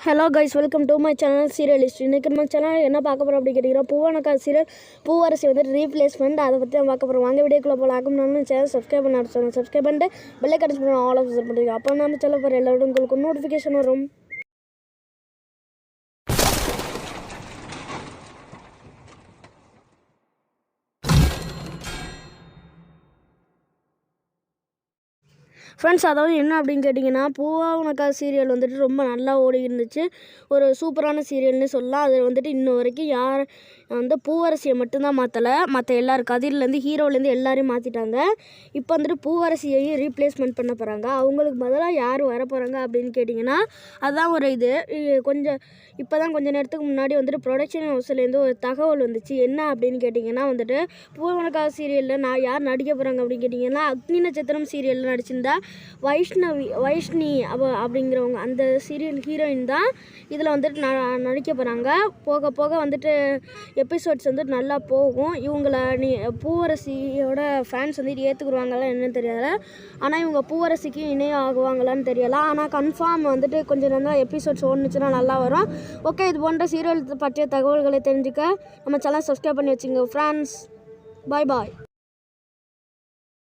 Hello guys, welcome to my channel serialist. இன்றைக்கி நம்ம channel என்ன பார்க்க போகிறோம் அப்படின்னு கேட்டிங்கன்னா, பூவானக்காக சீரியல் பூவரசி வந்துட்டு ரீப்ளேஸ்மெண்ட், அதை பற்றி நம்ம பார்க்க போகிறோம். வாங்க வீடியோக்குள்ளே போகலாம். நம்ம சேனல் சப்ஸ்கிரைப் பண்ண சொல்லுங்கள். சப்ஸ்கிரைப் பண்ணிட்டு பெல்லை கடிச்சு பண்ண ஆல் ஆஃப் பண்ணுறீங்க. அப்போ நம்ம சொல்ல போகிற எல்லாரும் உங்களுக்கு நோட்டிஃபிகேஷன் வரும். ஃப்ரெண்ட்ஸ், அதாவது என்ன அப்படின்னு கேட்டிங்கன்னா, பூவானக்காக சீரியல் வந்துட்டு ரொம்ப நல்லா ஓடி இருந்துச்சு. ஒரு சூப்பரான சீரியல்னு சொல்லலாம். அது வந்துட்டு இன்ன வரைக்கும் யார் வந்து பூவரசியை மட்டும்தான் மாற்றலை, மற்ற எல்லாரும் கதிர்லேருந்து ஹீரோலேருந்து எல்லாரையும் மாற்றிட்டாங்க. இப்போ வந்துட்டு பூவரசியையும் ரீப்ளேஸ்மெண்ட் பண்ண போகிறாங்க. அவங்களுக்கு பதிலாக யார் வர போகிறாங்க அப்படின்னு கேட்டிங்கன்னா, அதுதான் ஒரு கொஞ்சம் இப்போ தான் கொஞ்சம் நேரத்துக்கு முன்னாடி வந்துட்டு ப்ரொடக்ஷன் ஹவுஸ்லேருந்து ஒரு தகவல் வந்துச்சு. என்ன அப்படின்னு கேட்டிங்கன்னா, வந்துட்டு பூவானக்காக சீரியலில் யார் நடிக்க போகிறாங்க அப்படின்னு கேட்டிங்கன்னா, அக்னி நட்சத்திரம் சீரியலில் நடிச்சிருந்தா வைஷ்ணி அப்படிங்கிறவங்க, அந்த சீரியல் ஹீரோயின் தான் இதில் வந்துட்டு நடிக்க போகிறாங்க. போக போக வந்துட்டு எபிசோட்ஸ் வந்துட்டு நல்லா போகும். இவங்களை பூவரசியோட ஃபேன்ஸ் வந்துட்டு ஏற்றுக்குருவாங்களா என்னன்னு தெரியலை. ஆனால் இவங்க பூவரசிக்கு இணையம் ஆகுவாங்களான்னு தெரியலை. ஆனால் கன்ஃபார்ம் வந்துட்டு கொஞ்சம் நல்லா எபிசோட்ஸ் ஓடுனுச்சுன்னா நல்லா வரும். ஓகே, இது போன்ற சீரியல் பற்றிய தகவல்களை தெரிஞ்சுக்க நம்ம சேனல் சப்ஸ்கிரைப் பண்ணி வச்சுங்க ஃப்ரெண்ட்ஸ். பாய் பாய்.